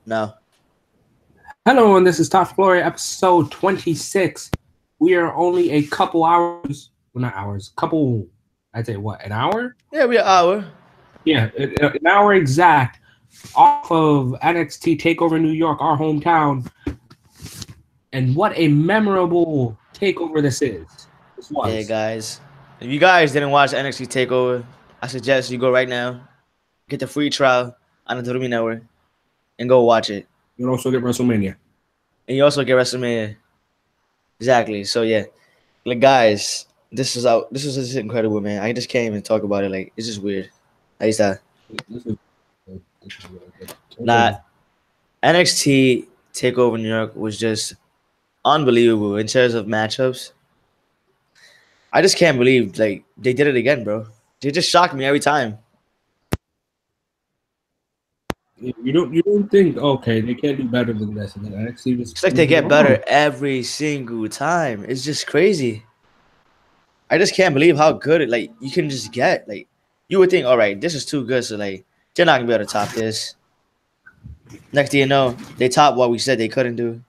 now. Hello, and this is Top Glory, episode 26. We are only a couple hours, well, not hours, I'd say what, an hour? Yeah, we an hour. Yeah, an hour exact off of NXT Takeover New York, our hometown. And what a memorable takeover this is. This Yeah, was. guys. If you guys didn't watch NXT Takeover, I suggest you go right now, get the free trial on the WWE Network, and go watch it. You also get WrestleMania. And you also get WrestleMania. Exactly. So yeah, like guys, this is out. This is just incredible, man. I just can't even talk about it. Like it's just weird. Like that. This is really good. Nah, NXT Takeover New York was just unbelievable in terms of matchups. I just can't believe like they did it again, bro. They just shocked me every time. You don't think, okay, they can't do better than this, and then NXT just It's like they proves it get wrong. better every single time. It's just crazy. I just can't believe how good it like you can just get. Like you would think, all right, this is too good, so like they're not gonna be able to top this. Next thing you know, they top what we said they couldn't do.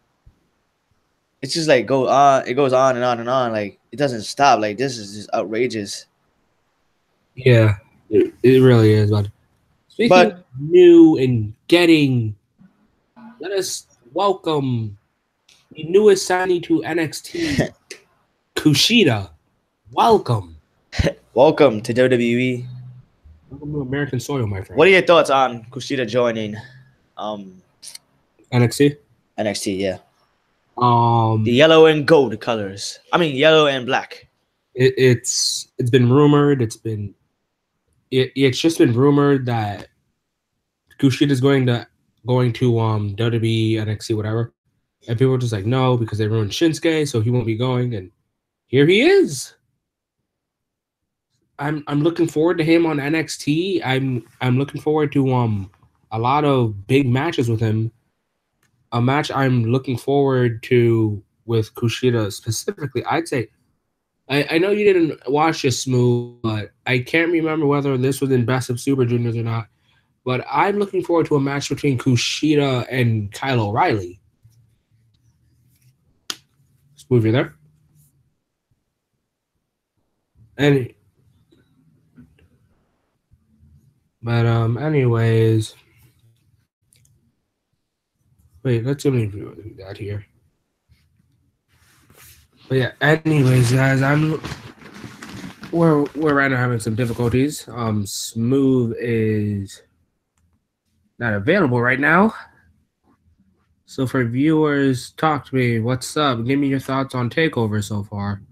It's just like go on, it goes on and on and on. Like it doesn't stop. Like this is just outrageous. Yeah, it really is, but speaking But of new and getting, let us welcome the newest signee to NXT, Kushida. Welcome. welcome to WWE. Welcome to American soil, my friend. What are your thoughts on Kushida joining NXT? NXT? Yeah. Um, The yellow and gold colors. I mean, yellow and black. it's been rumored. It's just been rumored that Kushida is going to WWE, NXT, whatever, and people are just like, no, because they ruined Shinsuke, so he won't be going, and here he is. I'm looking forward to him on NXT. I'm looking forward to a lot of big matches with him. A match I'm looking forward to with Kushida specifically, I'd say. I know you didn't watch this Smooth, but I can't remember whether this was in Best of Super Juniors or not. But I'm looking forward to a match between Kushida and Kyle O'Reilly. Smooth, you there? And anyways, wait, let's see how many viewers we got here. But yeah, anyways, guys, we're right now having some difficulties. Smooth is not available right now. So for viewers, talk to me. What's up? Give me your thoughts on Takeover so far.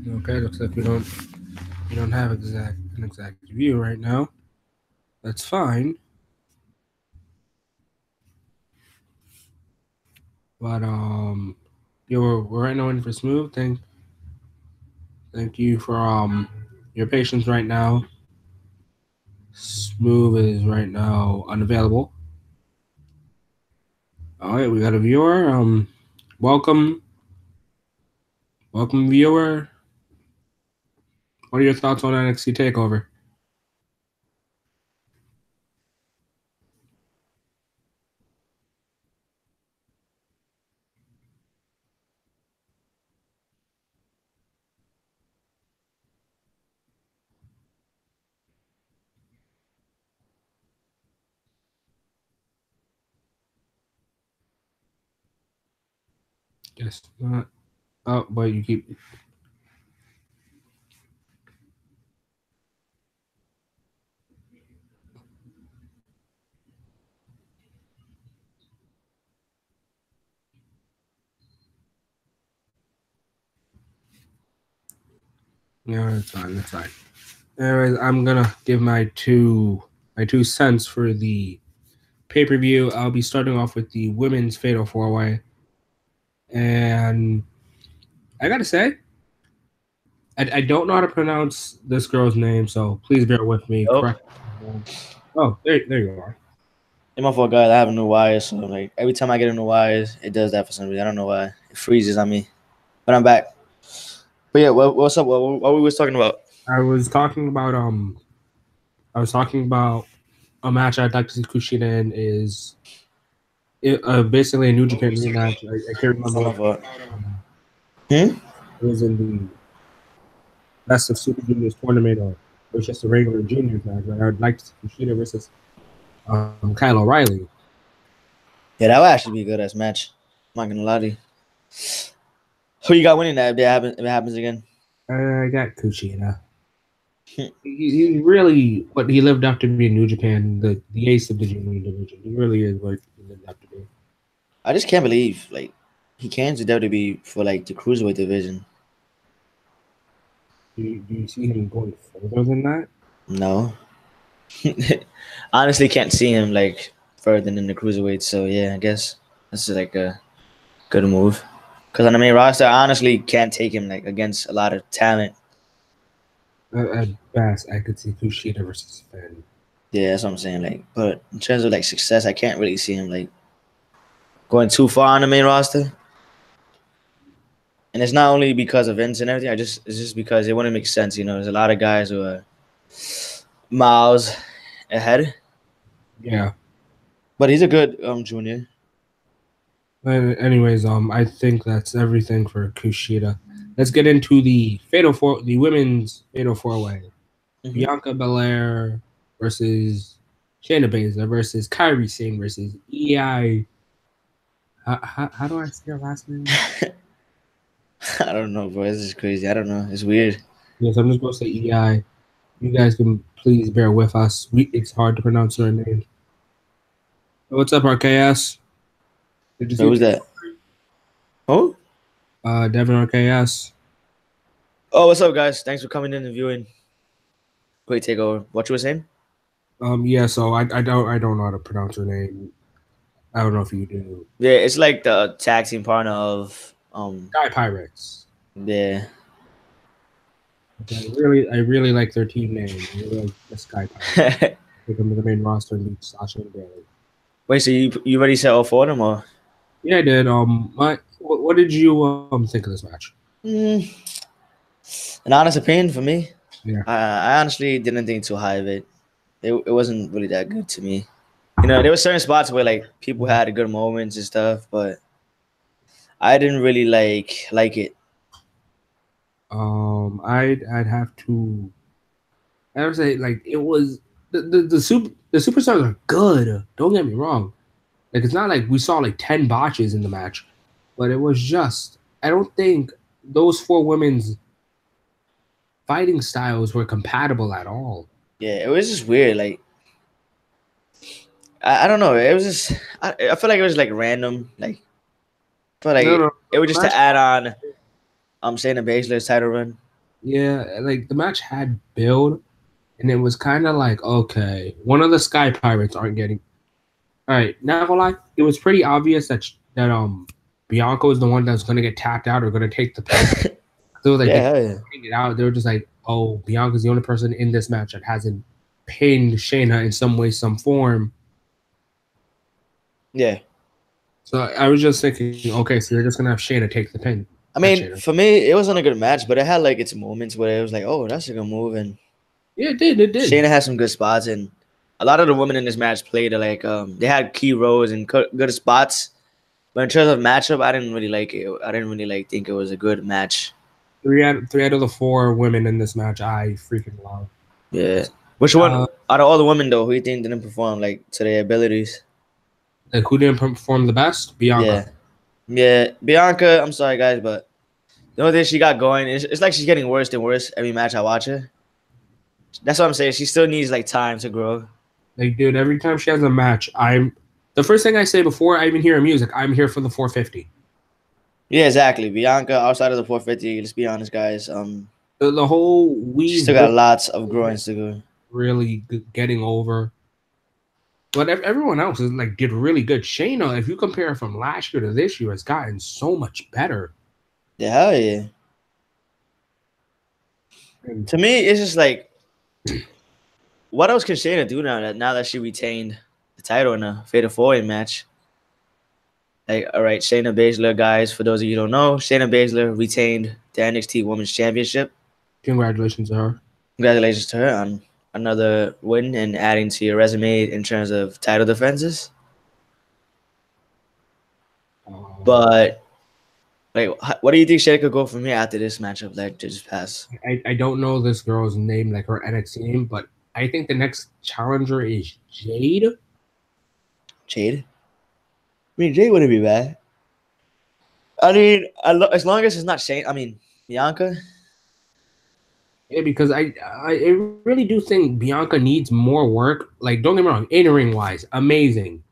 Okay, looks like we don't have an exact view right now. That's fine. But yeah, we're right now in for Smooth. Thank you for your patience right now. Smooth is right now unavailable. All right, we got a viewer. Welcome viewer. What are your thoughts on NXT Takeover? Guess not. Oh, but you keep. Yeah, that's fine. That's fine. Anyways, I'm gonna give my two cents for the pay-per-view. I'll be starting off with the women's Fatal 4-Way, and I gotta say, I don't know how to pronounce this girl's name, so please bear with me. Oh, Correct. Oh, there you are. I'm off for guys. I have a new wires, so like every time I get a new wires, it does that for some reason. I don't know why. It freezes on me. But I'm back. But yeah, what's up? What we was talking about? I was talking about a match I'd like to see Kushida in is basically a New Japan rematch. I can't remember I'm what off for. um, Hmm? it was in the Best of Super Juniors tournament, or it was just a regular juniors match. But I would like to see Kushida versus Kyle O'Reilly. Yeah, that would actually be a good ass match. I'm not gonna lie to you. Who you got winning that if it happens again? I got Kushida. He really, but he lived up to be in New Japan, the ace of the junior division. He really is what he lived up to be. I just can't believe like he came to WWE for like the cruiserweight division. Do you see him going further than that? No, honestly, can't see him like further than the cruiserweight. So yeah, I guess that's like a good move. Because on the main roster, I honestly can't take him like against a lot of talent. At best, I could see Kushida versus Finn. Yeah, that's what I'm saying. Like, but in terms of like success, I can't really see him like going too far on the main roster. And it's not only because of Vince and everything. It's just because it wouldn't make sense. You know, there's a lot of guys who are miles ahead. Yeah. But he's a good junior. Anyways, I think that's everything for Kushida. Let's get into the women's fatal four way. Hmm. Bianca Belair versus Shayna Baszler versus Kairi Sane versus EI. How do I say her last name? I don't know, bro. This is crazy. I don't know. It's weird. Yes, I'm just going to say EI. You guys can please bear with us. It's hard to pronounce her name. What's up, RKS? Did you Wait, see who's that? Oh, Devin RKS? oh, what's up, guys? Thanks for coming in and viewing. Great takeover. What you were saying? Yeah. So I don't know how to pronounce her name. I don't know if you do. Yeah, it's like the tag team partner of Sky Pirates. yeah. Okay, I really like their team name. I really like the Sky Pirates. Take them to the main roster and beat Sasha and Bailey. Wait, so you already said all four of them, or? Yeah, I did. What did you think of this match? Mm, an honest opinion for me. Yeah. I honestly didn't think too high of it. It wasn't really that good to me. You know, there were certain spots where like people had good moments and stuff, but I didn't really like it. I'd have to. I would say like it was the superstars are good. Don't get me wrong. Like it's not like we saw like 10 botches in the match, but it was just I don't think those four women's fighting styles were compatible at all. Yeah, it was just weird. Like I don't know. It was just I feel like it was like random. Like I feel No, like no, it was the just to match. add on. I'm saying the Baszler's title run. Yeah, like the match had build, and it was kind of like okay, one of the Sky Pirates aren't getting. All right, not gonna lie, it was pretty obvious that Bianca was the one that was gonna get tapped out or gonna take the pin. So like Yeah, they hell yeah. pinned it out. They were just like, oh, Bianca's the only person in this match that hasn't pinned Shayna in some way, some form. Yeah. So I was just thinking, okay, so they're just gonna have Shayna take the pin. I Not mean, Shayna. for me, it wasn't a good match, but it had like its moments where it was like, oh, that's a good move, and Yeah, it did. It did. Shayna had some good spots, and a lot of the women in this match played like they had key roles and good spots. But in terms of matchup, I didn't really like it. I didn't really like think it was a good match. Three out of the four women in this match, I freaking love. Yeah. Which one Uh, out of all the women though, who you think didn't perform like to their abilities? like who didn't perform the best? Bianca. Yeah. Yeah. Bianca, I'm sorry guys, but the only thing she got going is it's like she's getting worse and worse every match I watch her. That's what I'm saying. She still needs like time to grow. Like, dude, every time she has a match, I'm the first thing I say before I even hear her music, I'm here for the 450. Yeah, exactly. Bianca, outside of the 450, let's be honest, guys. The whole She we've still got lots of growing to go. really getting over. But everyone else is like did really good. Shayna, if you compare from last year to this year, has gotten so much better. Yeah, hell yeah. To me, it's just like, what else can Shayna do now that she retained the title in a Fatal 4-Way match? Like, all right, Shayna Baszler, guys, for those of you who don't know, Shayna Baszler retained the NXT Women's Championship. Congratulations to her. Congratulations to her on another win and adding to your resume in terms of title defenses. But, like, what do you think Shayna could go from here after this matchup that just passed? I don't know this girl's name, like her NXT name, but I think the next challenger is Jade. Jade? I mean, Jade wouldn't be bad. I mean, as long as it's not Shane. I mean, Bianca. Yeah, because I really do think Bianca needs more work. Like, don't get me wrong, in ring wise, amazing.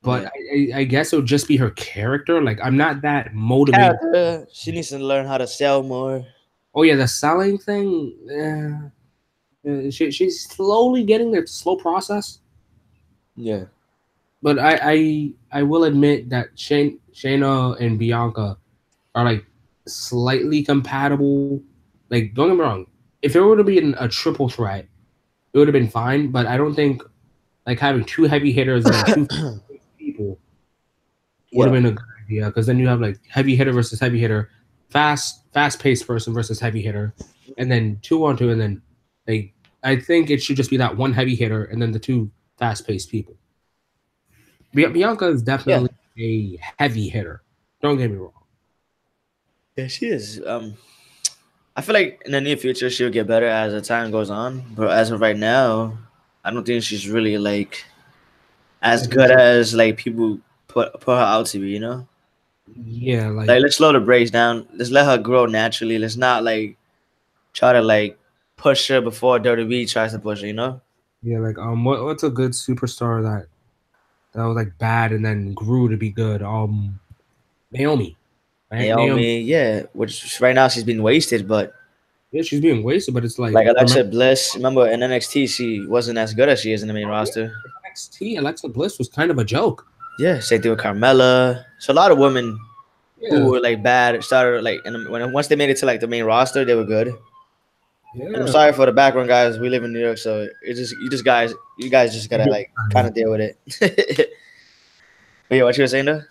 But Yeah. I guess it would just be her character. Like, I'm not that motivated. Character. She needs to learn how to sell more. Oh yeah, the selling thing. She's slowly getting the slow process. Yeah. But I will admit that Shayna and Bianca are like slightly compatible. Like, don't get me wrong, if it were to be a triple threat, it would have been fine. But I don't think like having two heavy hitters and then two people would have Yeah. been a good idea, because then you have like heavy hitter versus heavy hitter, fast paced person versus heavy hitter, and then 2-on-2, and then like I think it should just be that one heavy hitter and then the two fast paced people. Bianca is Yeah. definitely a heavy hitter. Don't get me wrong. Yeah, she is. I feel like in the near future she'll get better as the time goes on. But as of right now, I don't think she's really like as good as like people put her out to be. You know, Yeah, like let's slow the brakes down. Let's let her grow naturally. Let's not like try to like push her before WWE tries to push her. You know. yeah, like what's a good superstar that was like bad and then grew to be good? Naomi, right? Naomi. Naomi, yeah, which right now she's been wasted, but Yeah, she's being wasted, but it's like, like remember, Alexa Bliss, remember in NXT she wasn't as good as she is in the main roster. NXT Alexa Bliss was kind of a joke. Yeah, same thing with Carmella. So a lot of women who Yeah, were like bad started like when once they made it to like the main roster, they were good. And I'm yeah. sorry for the background guys. We live in New York, so it's just you guys just gotta like kind of deal with it. But yeah, what you were saying though?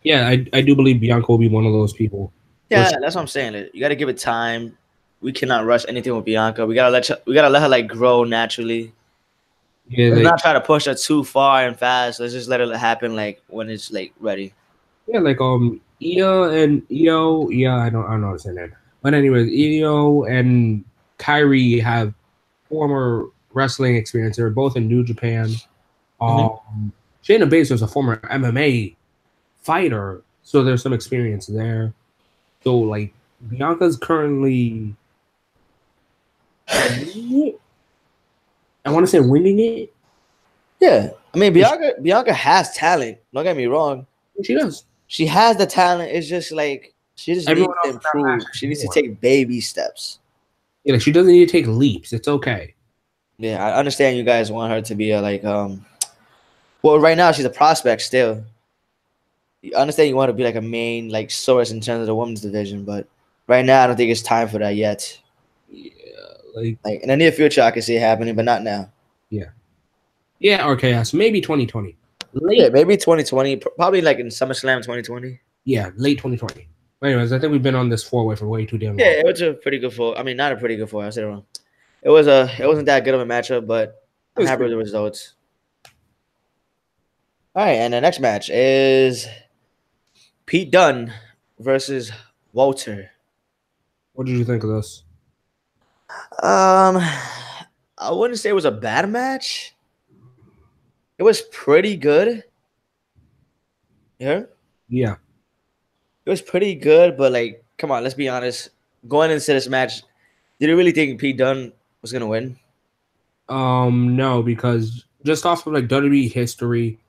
Yeah, I do believe Bianca will be one of those people. Where Yeah, that's what I'm saying. Like, you gotta give it time. We cannot rush anything with Bianca. We gotta let her like grow naturally. yeah, Let's like not try to push her too far and fast. Let's just let it happen like when it's like ready. yeah, like Io, yeah, I don't know what to say that. But anyways, Io and Kyrie have former wrestling experience. They're both in New Japan. Mm-hmm. Shayna Baszler is a former MMA fighter, so there's some experience there. So like Bianca's currently, I want to say winning it. Yeah, I mean Bianca has talent. Don't get me wrong. She does. She has the talent. It's just like she just Everyone needs to else in that match improve. is She needs to more. take baby steps. Yeah, like she doesn't need to take leaps. It's okay. Yeah, I understand you guys want her to be a like well right now she's a prospect still. I understand you want to be like a main like source in terms of the women's division, but right now I don't think it's time for that yet. Yeah, like Like in the near future I can see it happening, but not now. yeah, RKS maybe 2020, Yeah, late. maybe 2020, probably like in SummerSlam 2020. Yeah, late 2020. Anyways, I think we've been on this four-way for way too damn Yeah, long. it was a pretty good four. I mean, not a pretty good four. I said it wrong. It wasn't that good of a matchup, but It I'm was happy with pretty. the results. All right, and the next match is Pete Dunne versus Walter. What did you think of this? Um, I wouldn't say it was a bad match. It was pretty good. Yeah, Yeah. it was pretty good, but like, come on, let's be honest. Going into this match, did you really think Pete Dunne was gonna win? No, because just off of like WWE history,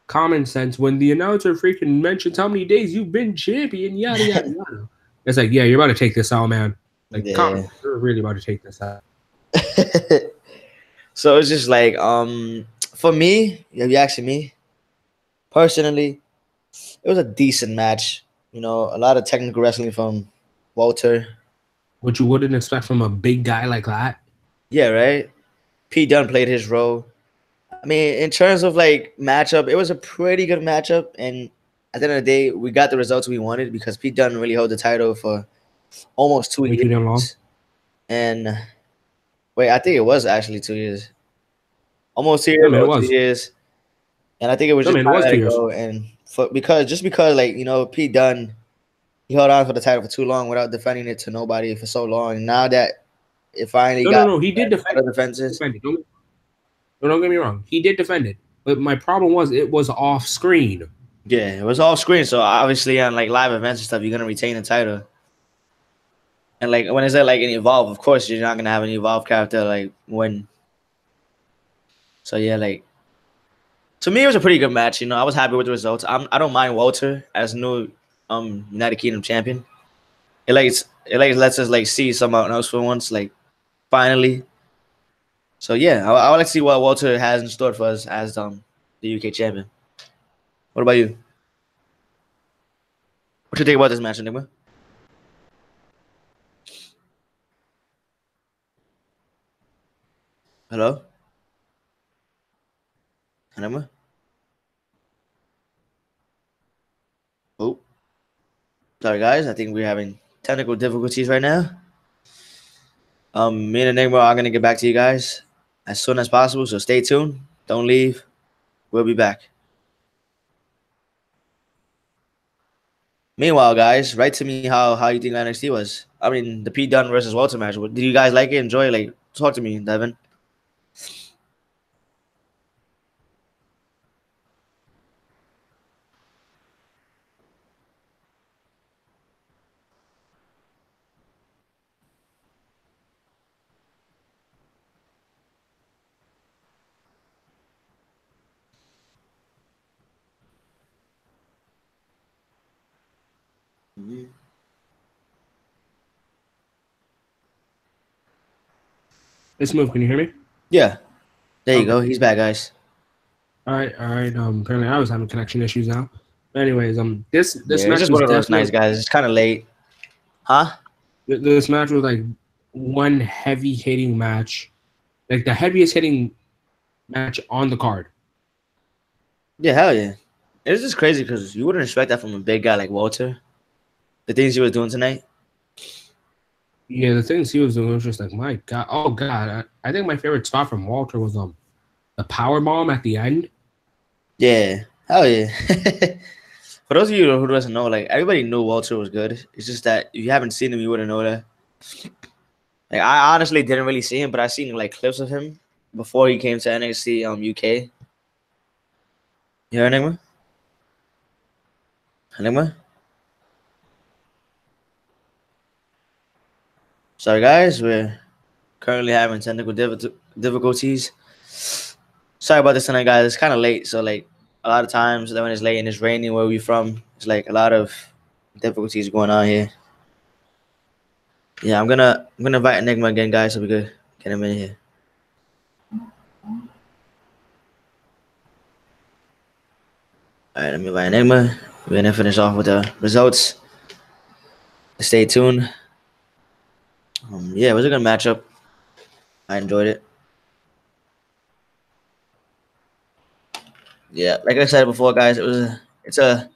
common sense, when the announcer freaking mentions how many days you've been champion, yada yada yada, it's like, yeah, you're about to take this out, man. Like, common, Yeah. you're really about to take this out. So it's just like, for me, if you asking me personally, it was a decent match. You know, a lot of technical wrestling from Walter. which you wouldn't expect from a big guy like that. Yeah, right. Pete Dunne played his role. I mean, in terms of like matchup, it was a pretty good matchup, and at the end of the day, we got the results we wanted because Pete Dunne really held the title for almost two Way too damn long. years. And wait, I think it was actually 2 years, almost 2 years, I mean, it or two was. years. And I think it was I just mean, it time to was let 2 it years. go, and because like Pete Dunne, he held on for the title for too long without defending it to nobody for so long. Now that it finally No, got no, no. He did defend other it. He did defenses. defend it. Don't get me wrong. He did defend it. But my problem was it was off screen. Yeah, it was off screen, so obviously on like live events and stuff, you're gonna retain the title. And like when it's like an evolve, of course you're not gonna have an evolve character like win. So yeah, like to me it was a pretty good match. I was happy with the results. I don't mind Walter as new United Kingdom champion. It lets us like see someone else for once, like finally. So yeah, I would like to see what Walter has in store for us as the UK champion. What about you? What you think about this match, Enigma? Hello, Enigma. Oh, sorry guys. I think we're having technical difficulties right now. Me and Enigma are gonna get back to you guys as soon as possible. So stay tuned. Don't leave. We'll be back. Meanwhile, guys, write to me how you think NXT was. I mean, the Pete Dunne versus Walter match. Did you guys like it? Enjoy it? Like, talk to me, Devin. This move, can you hear me? Yeah, there you Okay. go. He's back, guys. All right, all right. Apparently I was having connection issues now. But anyways, this Yeah, it's match just was one of those nights, definitely guys. It's kind of late, huh? this match was like one heavy hitting match, like the heaviest hitting match on the card. Yeah, hell yeah. It's just crazy because you wouldn't expect that from a big guy like Walter. The things he was doing tonight. Yeah, the things he was doing was just like, my God, oh God. I think my favorite spot from Walter was the power bomb at the end. Yeah, hell yeah. For those of you who doesn't know, like everybody knew Walter was good. It's just that if you haven't seen him, you wouldn't know that. Like I honestly didn't really see him, but I seen like clips of him before he came to NXT UK. You heard Enigma? Enigma? Sorry guys, we're currently having technical difficulties. Sorry about this tonight, guys. It's kind of late, so like a lot of times when it's late and it's raining where we from, it's like a lot of difficulties going on here. Yeah, I'm gonna invite Enigma again, guys, so we could get him in here. All right, let me invite Enigma. We're gonna finish off with the results. Stay tuned. Yeah, it was a good matchup. I enjoyed it. Yeah, like I said before, guys, it's a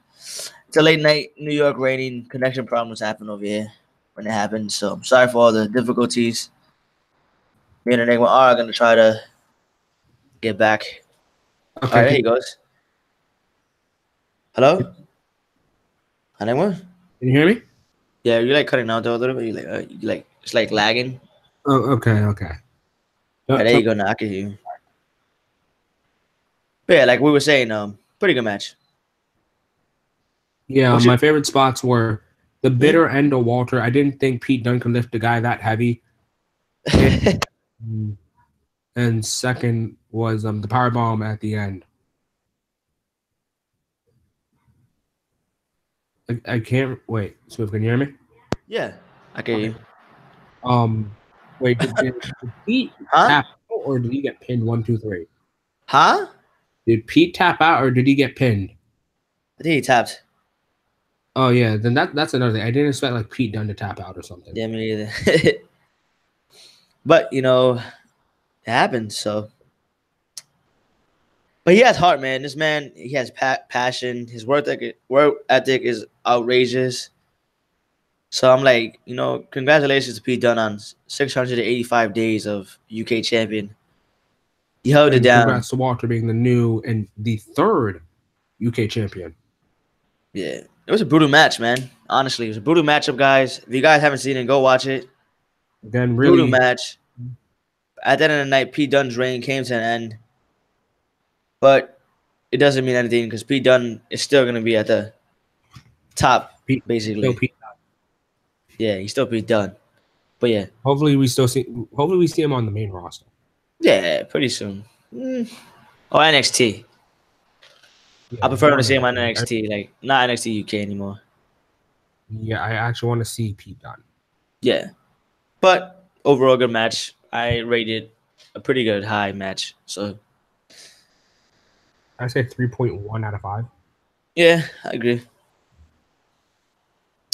late night New York raining connection problems happen over here when it happens. So I'm sorry for all the difficulties. Me and Enigma are gonna try to get back. All right, Okay, there he goes. Hello, Enigma. can you hear me? Yeah, you like cutting out though a little bit. You like it's like lagging. Oh, okay. All right, there you go. Now I can hear you. But yeah, like we were saying, pretty good match. Yeah, What my you? favorite spots were the Hmm? bitter end of Walter. I didn't think Pete Dunne could lift a guy that heavy. And, and second was the power bomb at the end. I can't wait. Smooth, can you hear me? Yeah, I can hear Okay. you. Wait, did Pete Huh? tap out or did he get pinned? 1, 2, 3. Huh? Did Pete tap out or did he get pinned? I think he tapped. Oh yeah, then that's another thing. I didn't expect like Pete Dunne to tap out or something. Yeah, me either. But it happens. So, but he has heart, man. This man, he has passion. His work ethic is outrageous. So I'm like, congratulations to Pete Dunne on 685 days of UK champion. He held it And down. congrats to Walter being the new and the third UK champion. Yeah, it was a brutal match, man. Honestly, it was a brutal matchup, guys. If you guys haven't seen it, go watch it. Again, Brutal really, match. At the end of the night, Pete Dunne's reign came to an end, but it doesn't mean anything because Pete Dunne is still gonna be at the top, Pete, still basically. Pete. Yeah, he's still Pete Dunne. But yeah, Hopefully we see him on the main roster. yeah, pretty soon. Or NXT. Yeah, I prefer him more to see than him on likely. NXT, like not NXT UK anymore. Yeah, I actually want to see Pete Dunne. Yeah, but overall good match. I rated a pretty good high match. So I say 3.1 out of 5. yeah, I agree.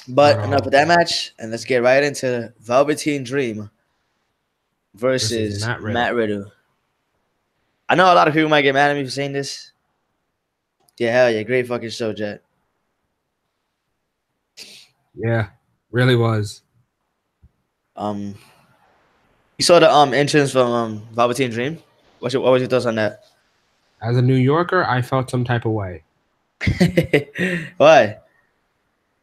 But But enough of that match, and let's get right into Velveteen Dream this is versus Matt Riddle. Matt Riddle. I know a lot of people might get mad at me for saying this. Yeah, hell yeah, great fucking show, Jet. Yeah, really was. You saw the entrance from Velveteen Dream. What was your thoughts on that? As a New Yorker, I felt some type of way. Why?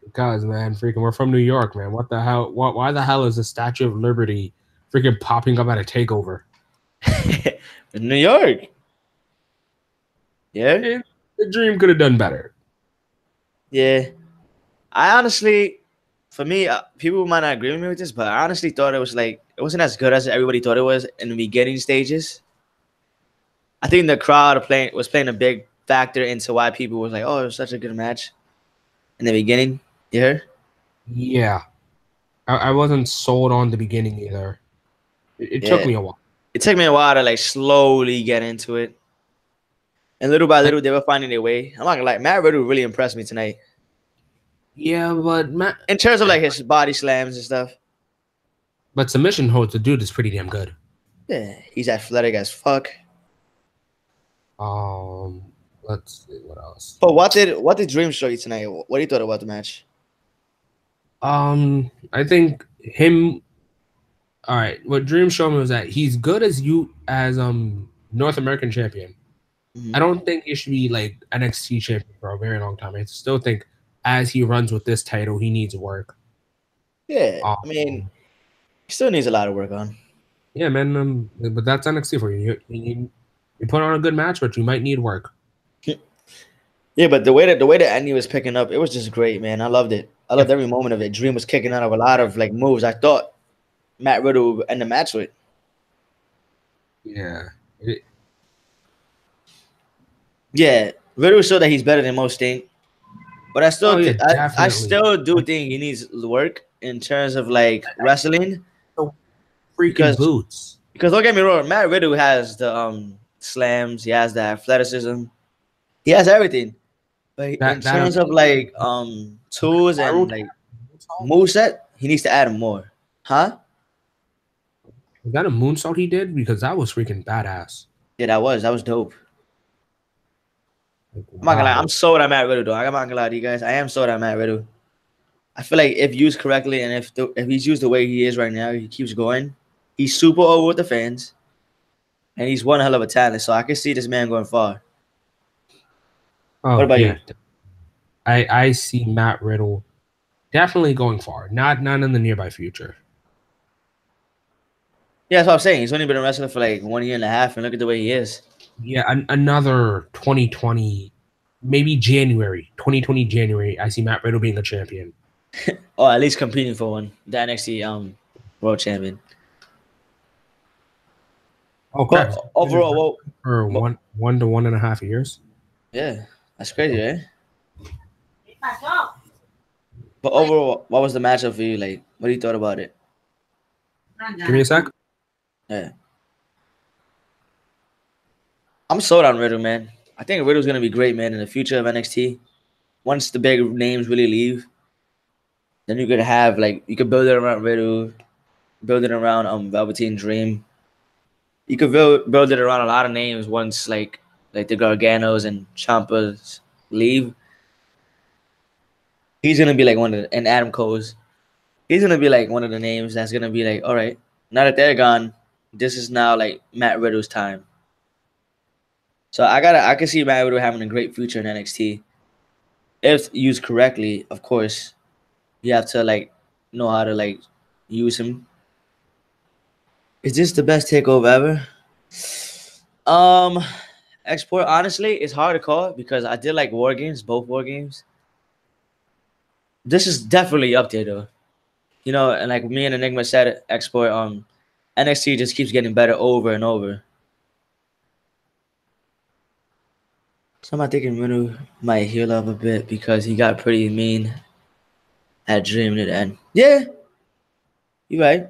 Because man, freaking, we're from New York, man. What the hell? Why the hell is the Statue of Liberty freaking popping up at a takeover? New York. Yeah, And the Dream could have done better. yeah. I honestly, for me, people might not agree with me with this, but I honestly thought it wasn't as good as everybody thought it was in the beginning stages. I think the crowd was playing a big factor into why people was like, "Oh, it was such a good match in the beginning." You heard? Yeah, I wasn't sold on the beginning either. It took Yeah. me a while. It took me a while to like slowly get into it, and little by little, they were finding their way. I'm not gonna lie, Matt Riddle really impressed me tonight Yeah, but Matt, in terms of like his body slams and stuff. but submission holds, the dude is pretty damn good. Yeah, he's athletic as fuck. Um, let's see what else. But what did Dream show you tonight? What do you thought about the match? I think him. All right, what Dream showed me was that he's good as North American champion. I Mm-hmm. don't think he should be like NXT champion for a very long time. I still think as he runs with this title, he needs work. Yeah, I mean, Um, he still needs a lot of work on. yeah, man. But that's NXT for you. You put on a good match, but you might need work. Yeah, but the way that Andy was picking up, it was just great, man. I loved it. I loved Yep. every moment of it. Dream was kicking out of a lot of like moves I thought Matt Riddle would end the match with. Yeah. Yeah, Riddle showed that he's better than most think, but I still Oh yeah, I definitely. still do think he needs work in terms of like wrestling So freaking because boots. don't get me wrong, Matt Riddle has the slams, he has the athleticism, he has everything. But in That terms of like tools spiral and like moveset, he needs to add more. Huh? was that a moonsault he did? Because that was freaking badass. Yeah, that was dope. Like, I'm not gonna lie, I'm wow. sold on Matt Riddle though. I'm not gonna lie to you guys. I am sold on Matt Riddle. I feel like if used correctly and if he's used the way he is right now, he keeps going. He's super over with the fans, and he's one hell of a talent. So I can see this man going far. What Oh about yeah. you? I see Matt Riddle definitely going far. Not in the nearby future. Yeah, that's what I'm saying. He's only been a wrestler for like 1 year and a half, and look at the way he is. Yeah, another 2020, maybe January 2020 January. I see Matt Riddle being a champion. Or at least competing for one, the NXT world champion. Oh But crap! overall, For well, 1 to 1.5 years. yeah, that's crazy, right? But overall, what was the matchup for you? Like, what do you thought about it? Give me a sec. Yeah, I'm sold on Riddle, man. I think Riddle's gonna be great, man, in the future of NXT. once the big names really leave, then you could have like you could build it around Riddle, build it around Velveteen Dream. You could build it around a lot of names once like the Garganos and Champas leave. He's gonna be like one of the, and Adam Cole's. He's gonna be like one of the names that's gonna be like, all right, now that they're gone, this is now like Matt Riddle's time. So I can see Matt Riddle having a great future in NXT if used correctly. Of course, you have to like know how to like use him. Is this the best takeover ever? Um, export honestly, it's hard to call because I did like War Games, both War Games. This is definitely up there though. You know, and like me and Enigma said, export NXT just keeps getting better over and over. So I'm thinking Riddle might heal up a bit because he got pretty mean at Dream at the end. Yeah, you're right.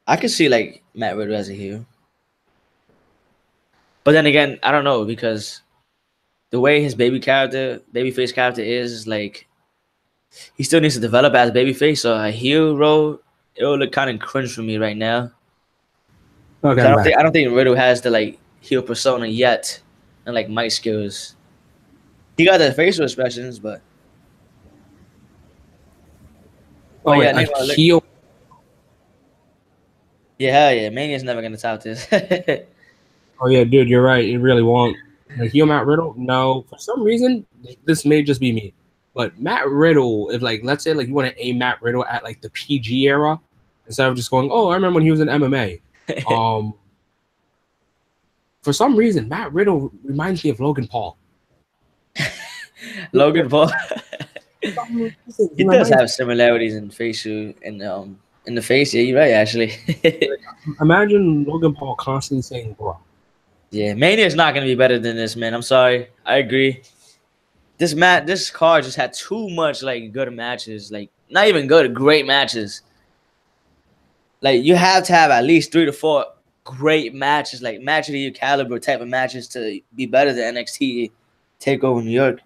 I could see like Matt Riddle as a heel. But then again, I don't know because the way his babyface character is like he still needs to develop as babyface. So a heel role, it will look kind of cringe for me right now. Okay, So I'm back. I don't think Riddle has the like heel persona yet, and like mic skills. He got the facial expressions, but Oh yeah, wait, a name look. heel. Yeah, hell yeah, Mania's never gonna top this. Oh yeah, dude, you're right. It really won't. A heel Matt Riddle? No, for some reason, this may just be me. But Matt Riddle, if like let's say like you want to aim Matt Riddle at like the PG era, instead of just going, oh, I remember when he was in MMA. For some reason, Matt Riddle reminds me of Logan Paul. Logan Paul. He He does reminds have similarities in facial and in the face. Yeah, you're right actually. Imagine Logan Paul constantly saying bro. Yeah, Mania's not gonna be better than this, man. I'm sorry. I agree. This card just had too much like good matches. Like not even good, great matches. Like you have to have at least 3 to 4 great matches, like match of the year caliber type of matches to be better than NXT Takeover New York.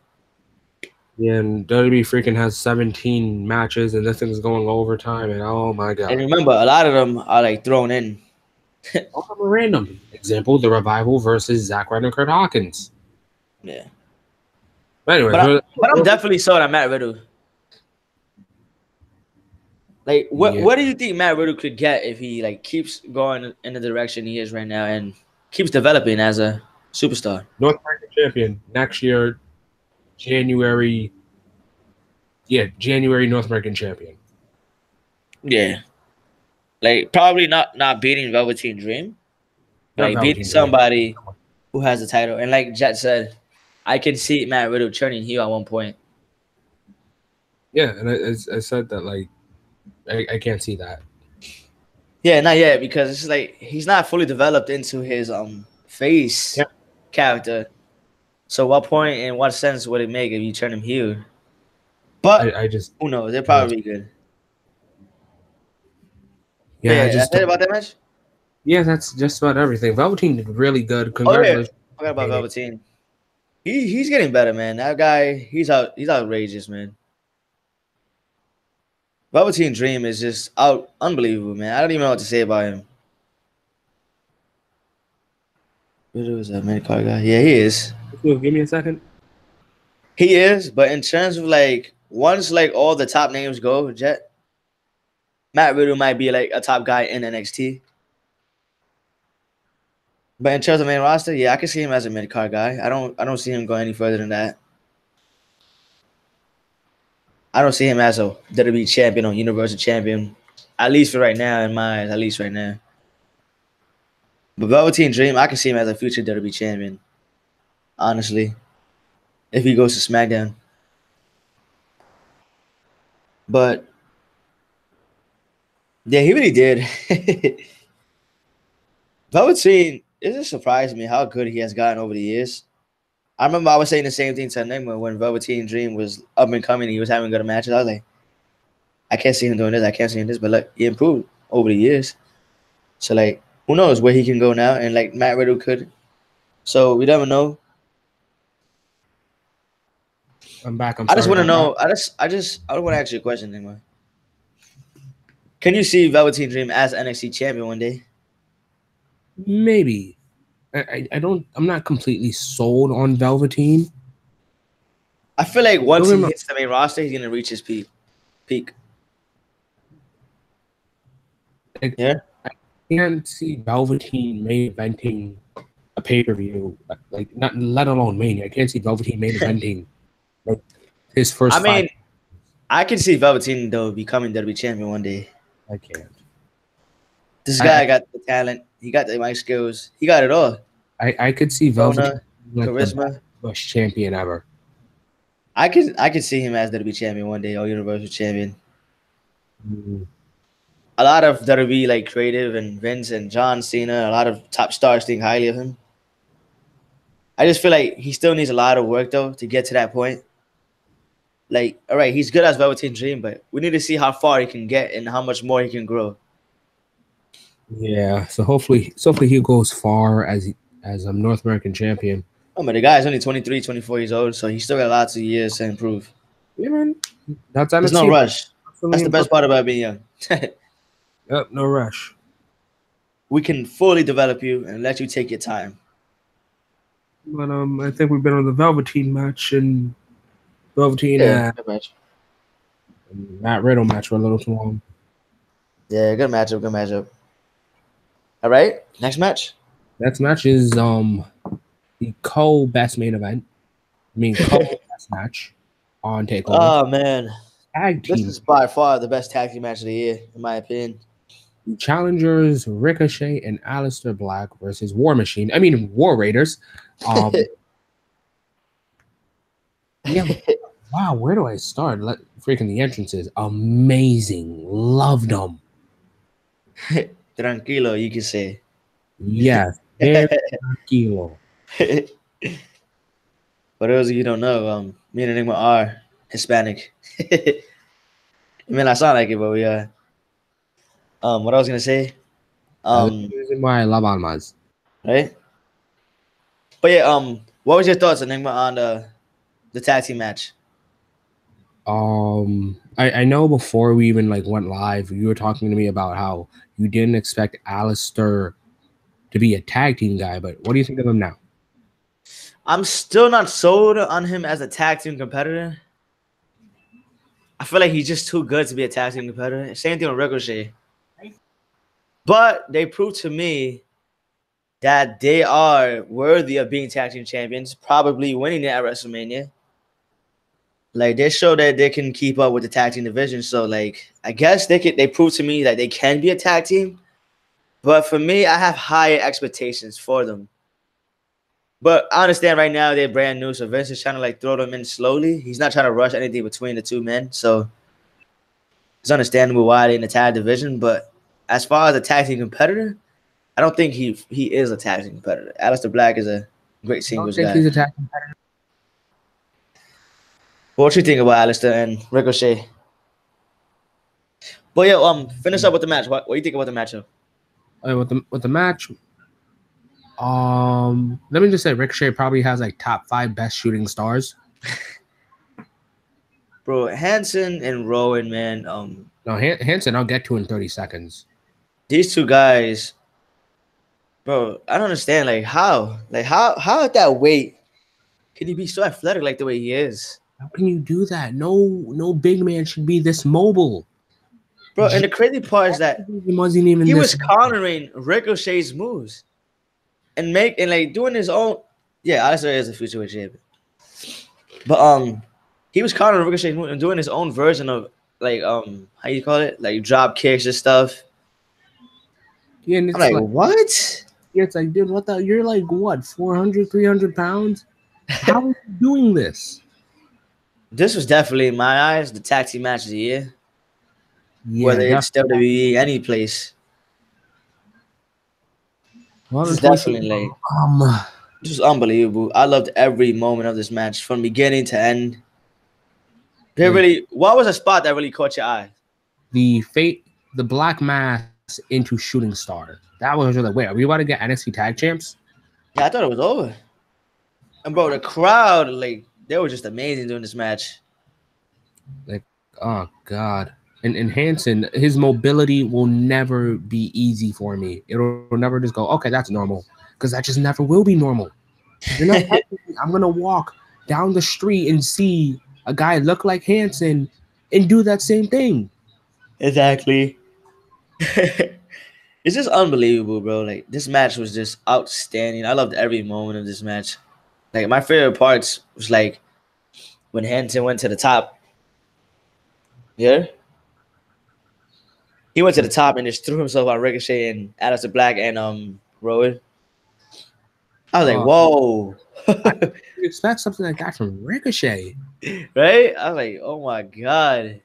Yeah, and WWE freaking has 17 matches, and this thing's going overtime, and oh my god. And remember, a lot of them are like thrown in. All of them are random. Example, the Revival versus Zack Ryder and Kurt Hawkins. Yeah. But anyways, But I'm definitely sold on Matt Riddle. Like, what do you think Matt Riddle could get if he like keeps going in the direction he is right now and keeps developing as a superstar? North American champion next year, January. Yeah, January North American champion. Yeah. Like probably not beating Velveteen Dream, but like beating somebody who has the title. And like Jet said, I can see Matt Riddle turning heel at one point. Yeah, and I said that like I can't see that. Yeah, not yet because it's like he's not fully developed into his face character. So what point and what sense would it make if you turn him heel? But I just who knows? They're probably good. Yeah, I just that's it about that match. Yeah, that's just about everything. Velveteen did really good. Congratulations. I forgot about Velveteen. He's getting better, man. That guy, he's outrageous, man. Velveteen Dream is just unbelievable, man. I don't even know what to say about him. Who's that mid card guy? Yeah, he is. Give me a second. He is, but in terms of like once like all the top names go, Jet, Matt Riddle might be like a top guy in NXT. But in terms of main roster, yeah, I can see him as a mid card guy. I don't see him going any further than that. I don't see him as a WWE champion or Universal champion, at least for right now in my eyes. At least right now. But Velveteen Dream, I can see him as a future WWE champion. Honestly, if he goes to SmackDown. But yeah, he really did. Velveteen, it just surprised me how good he has gotten over the years. I remember I was saying the same thing to Enigma when Velveteen Dream was up and coming. He was having good matches. I was like, I can't see him doing this. I can't see him this. But look, he improved over the years. So like, who knows where he can go now? And like Matt Riddle could. So we never know. I'm back. I'm I just sorry want to about that. know. I want to ask you a question, Nigma. Can you see Velveteen Dream as NXT champion one day? Maybe. I don't. I'm not completely sold on Velveteen. I feel like Don't once get me he wrong, hits the main roster, he's gonna reach his peak. Peak. I Yeah. can't see Velveteen main eventing a pay per view, like not let alone Mania. I can't see Velveteen main eventing like his I first five. mean, I can see Velveteen though becoming WWE champion one day. I can't. This I guy got the talent. He got the mic skills. He got it all. I could see Velveteen Persona, like the charisma. best champion ever. I could see him as WWE champion one day, or Universal champion. Mm, A lot of WWE like creative and Vince and John Cena, a lot of top stars think highly of him. I just feel like he still needs a lot of work though to get to that point. Like, all right, he's good as Velveteen Dream, but we need to see how far he can get and how much more he can grow. Yeah, so hopefully he goes far as a North American champion. Oh, but the guy's only 23, 24 years old, so he's still got lots of years to improve. Yeah, man. That's There's no NXT. rush. That's Absolutely the best part about being young. Yep, no rush. We can fully develop you and let you take your time. But I think we've been on the Velveteen match and Velveteen Yeah, good match. Matt Riddle match for a little too long. Yeah, good matchup, good matchup. All right, next match. Next match is the co-best main event. I mean co-best match on Takeover. Oh man, Tag this team is by far the best tag team match of the year, in my opinion. challengers Ricochet and Aleister Black versus War Machine. I mean War Raiders. Yeah. Wow, where do I start? Freaking the entrances, amazing. Loved them. Tranquilo, you can say. Yes, very tranquilo. For those of you who don't know, me and Enigma are Hispanic. I mean, I sound like it, but we are. What I was gonna say, That's the reason why I love Almas. right? But yeah, what was your thoughts, Enigma, on the tag team match? I know before we even like went live, you were talking to me about how you didn't expect Aleister to be a tag team guy, but what do you think of him now? I'm still not sold on him as a tag team competitor. I feel like he's just too good to be a tag team competitor. Same thing with Ricochet. But they proved to me that they are worthy of being tag team champions, probably winning it at WrestleMania. Like they show that they can keep up with the tag team division. So like I guess they prove to me that they can be a tag team. But for me, I have higher expectations for them. But I understand right now they're brand new, so Vince is trying to like throw them in slowly. He's not trying to rush anything between the two men. So it's understandable why they're in the tag division. But as far as a tag team competitor, I don't think he is a tag team competitor. Aleister Black is a great I don't singles think guy. he's a tag competitor. What you think about Aleister and Ricochet? But yeah, finish up with the match. What do you think about the matchup? With the match, let me just say Ricochet probably has like top 5 best shooting stars. Bro, Hanson and Rowan, man. No, Hanson, I'll get to in 30 seconds. These two guys, bro, I don't understand. Like how at that weight can he be so athletic like the way he is? How can you do that? No big man should be this mobile. Bro, and the crazy part is that He wasn't even he this was countering Ricochet's moves and like doing his own. Yeah, Aleister is a future champion, but he was countering Ricochet's moves and doing his own version of like how you call it, like drop kicks and stuff. Yeah, and I'm it's like, what? yeah, it's like, dude, what the? You're like what, 400, 300 pounds? How are you doing this? This was definitely, in my eyes, the tag team match of the year. Yeah, Whether it's WWE, any place. well, This is definitely like this was unbelievable. I loved every moment of this match from beginning to end. What was a spot that really caught your eye? the Black Mass into Shooting Star. That was really, wait, are we about to get NXT Tag Champs? Yeah, I thought it was over. And bro, the crowd, like they were just amazing during this match. Like, oh god. And Hanson, his mobility will never be easy for me. It'll never just go, okay, that's normal. Because that just never will be normal. You're not I'm gonna walk down the street and see a guy look like Hanson and do that same thing. Exactly. It's just unbelievable, bro. Like this match was just outstanding. I loved every moment of this match. Like my favorite parts was like when Hanson went to the top. Yeah, he went to the top and just threw himself on Ricochet and Aleister Black and Rowan. I was like, whoa, I didn't expect something like that from Ricochet. right? I was like, oh my god.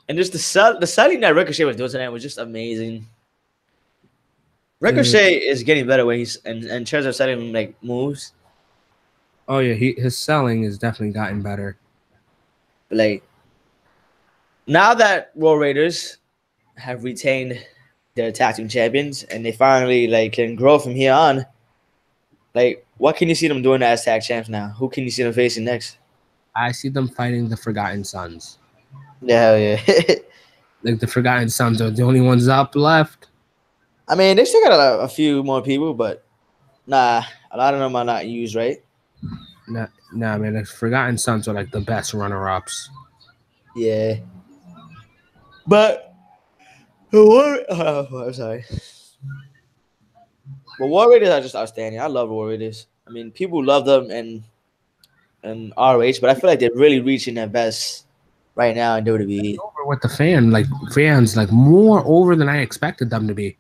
And just the selling that Ricochet was doing tonight was just amazing. Ricochet is getting better when he's in terms of selling like moves. Oh yeah, his selling has definitely gotten better. But like now that Raw Raiders have retained their tag team champions and they finally like can grow from here on, like what can you see them doing as tag champs now? Who can you see them facing next? I see them fighting the Forgotten Sons. Yeah, hell yeah. Like the Forgotten Sons are the only ones up left. I mean, they still got a few more people, but nah, a lot of them are not used, right? Nah, man, the Forgotten Sons are like the best runner-ups. Yeah. But I'm sorry. But War Raiders are just outstanding. I love War Raiders. I mean, people love them in ROH, but I feel like they're really reaching their best right now in WWE. Over with the fans, like more over than I expected them to be.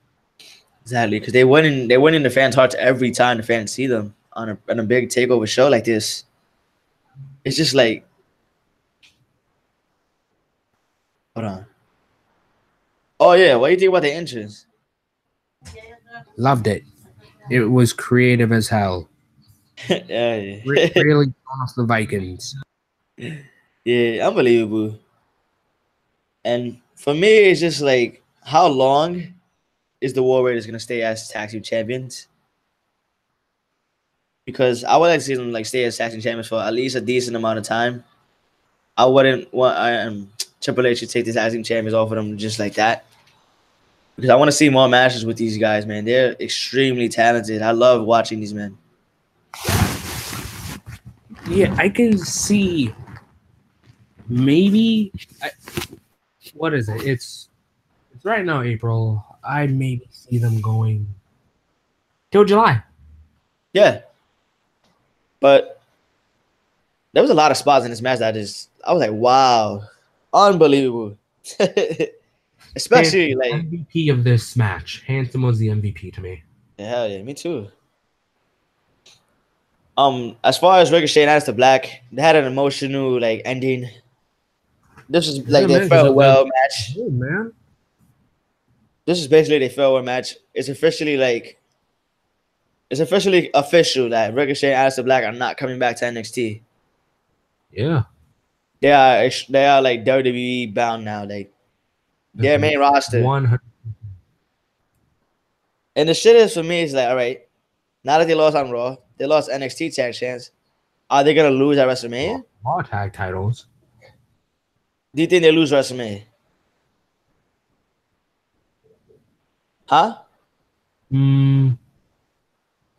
Exactly, because they win in the fans' hearts every time the fans see them on a big takeover show like this. It's just like, hold on. Oh yeah, what do you think about the entrance? Loved it. It was creative as hell. Yeah, Really throwing off the Vikings. yeah, unbelievable. And for me, it's just like, how long is the War Raiders gonna stay as tag team champions? Because I would like to see them like stay as tag team champions for at least a decent amount of time. I wouldn't want Triple H to take the tag team champions off of them just like that. Because I want to see more matches with these guys, man. They're extremely talented. I love watching these men. Yeah, I can see maybe what is it? It's right now April. I maybe see them going till July. Yeah. But there was a lot of spots in this match that I was like, wow, unbelievable. Especially like MVP of this match. Hanson was the MVP to me. Yeah, hell yeah, me too. As far as Ricochet and Aleister Black, they had an emotional like ending. This is like their farewell match. Oh man. This is basically their farewell match. It's officially official that Ricochet and Aleister Black are not coming back to NXT. Yeah. They are like WWE bound now, like their main roster. 100%. And the shit is for me is like, all right, now that they lost on Raw, they lost NXT tag chance. Are they gonna lose at WrestleMania? Raw tag titles. Do you think they lose WrestleMania? Huh?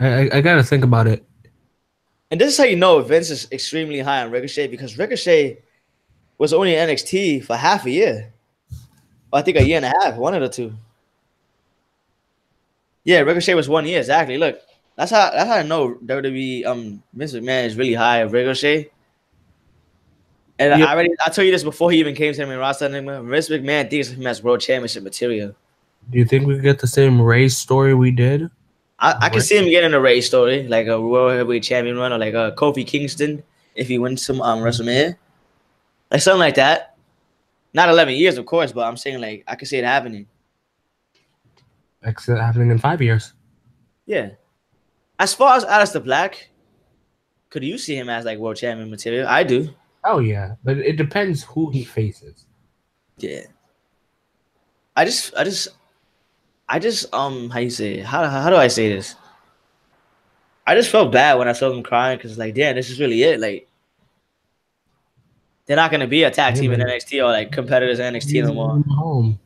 I gotta think about it. And this is how you know Vince is extremely high on Ricochet, because Ricochet was only in NXT for half a year. Or I think a year and a half, one of the two. Yeah, Ricochet was 1 year, exactly. Look, that's how I know WWE Vince McMahon is really high on Ricochet. And I told you this before he even came to the main roster. Vince McMahon thinks of him as world championship material. Do you think we could get the same race story we did? I can see him getting a race story, like a World Heavyweight Champion run, or like a Kofi Kingston if he wins some WrestleMania, like something like that. Not 11 years, of course, but I'm saying like I can see it happening. Except happening in 5 years. Yeah. As far as Aleister Black, could you see him as like world champion material? I do. Oh yeah, but it depends who he faces. Yeah. I just how you say it? How do I say this? I just felt bad when I saw him crying, because like, damn, this is really it. Like, they're not gonna be a tag Yeah, team in man. NXT or like competitors in NXT no more. Home.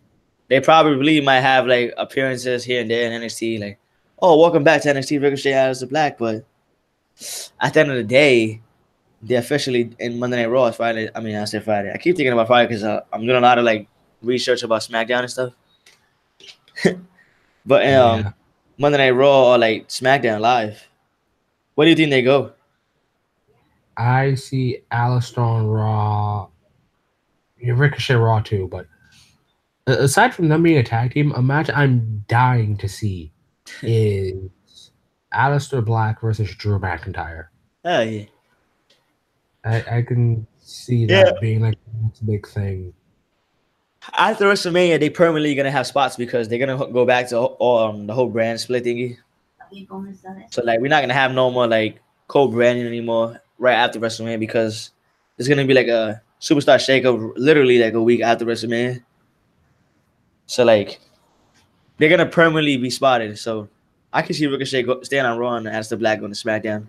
They probably might have like appearances here and there in NXT, like, oh, welcome back to NXT Ricochet Aleister Black, but at the end of the day, they're officially in Monday Night Raw. It's Friday. I mean, I said Friday. I keep thinking about Friday because I'm doing a lot of like research about SmackDown and stuff. But Yeah. Monday Night Raw or like SmackDown Live, where do you think they go? I see Aleister on Raw. Yeah, Ricochet Raw too, but aside from them being a tag team, a match I'm dying to see is Aleister Black versus Drew McIntyre. Oh yeah, I can see yeah. that being like the next big thing. After WrestleMania, they permanently gonna have spots because they're gonna go back to the whole brand split thingy. So like, we're not gonna have no more like co-branding anymore right after WrestleMania because there's gonna be like a superstar shakeup literally like a week after WrestleMania. So like, they're gonna permanently be spotted. So I can see Ricochet staying on Raw and Aleister Black going to SmackDown.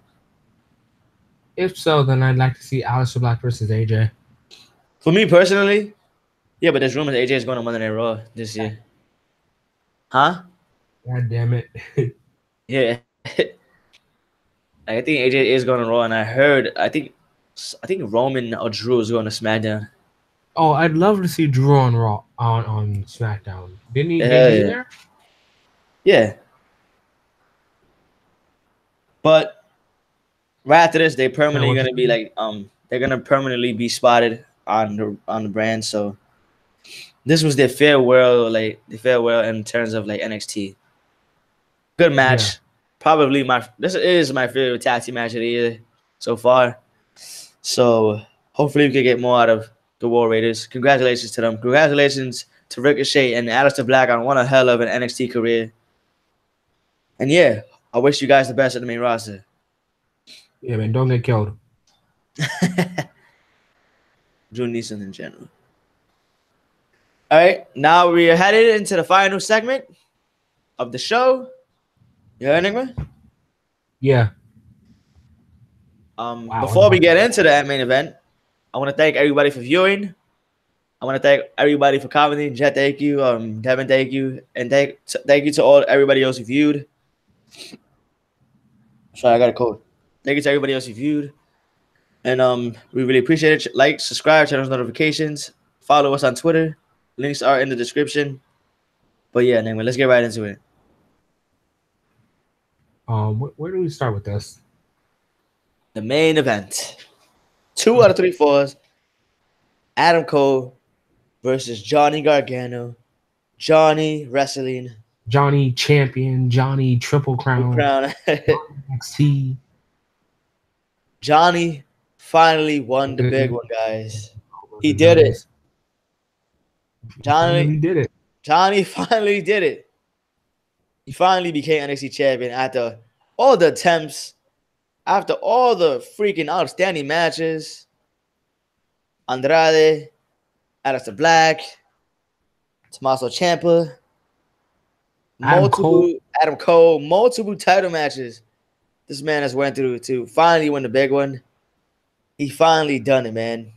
If so, then I'd like to see Aleister Black versus AJ. For me personally, yeah, but there's rumors AJ is going to Monday Night Raw this year. Huh? God damn it. Yeah. I think AJ is going to Raw, and I think Roman or Drew is going to SmackDown. Oh, I'd love to see Drew on Raw on SmackDown. Didn't he Hell debut yeah. there? Yeah. But right after this, they permanently what's gonna be like they're gonna permanently be spotted on the brand. So this was their farewell, like the farewell in terms of like NXT. Good Yeah. match. Probably this is my favorite tag team match of the year so far. So hopefully we can get more out of the War Raiders. Congratulations to them. Congratulations to Ricochet and Aleister Black on one hell of an NXT career. And yeah, I wish you guys the best at the main roster. Yeah, man, don't get killed. Drew Neeson in general. All right, now we are headed into the final segment of the show. You heard, Enigma? Yeah. Wow, Before we get into the main event, I want to thank everybody for viewing. I want to thank everybody for commenting. Jet, thank you. Devin, thank you, and thank you to everybody else who viewed. Sorry, I got a code. Thank you to everybody else who viewed, and we really appreciate it. Like, subscribe, turn on notifications, follow us on Twitter. Links are in the description. But yeah, anyway, let's get right into it. Where do we start with this? The main event. 2 out of 3 falls. Adam Cole versus Johnny Gargano. Johnny wrestling. Johnny champion, Johnny Triple Crown, NXT. Johnny finally won the big one, guys. He did it. Johnny did it. Johnny finally did it. He finally became NXT champion after all the attempts, after all the freaking outstanding matches. Andrade, Aleister Black, Tommaso Ciampa, Adam Cole, multiple title matches. This man has went through to finally win the big one. He finally done it, man.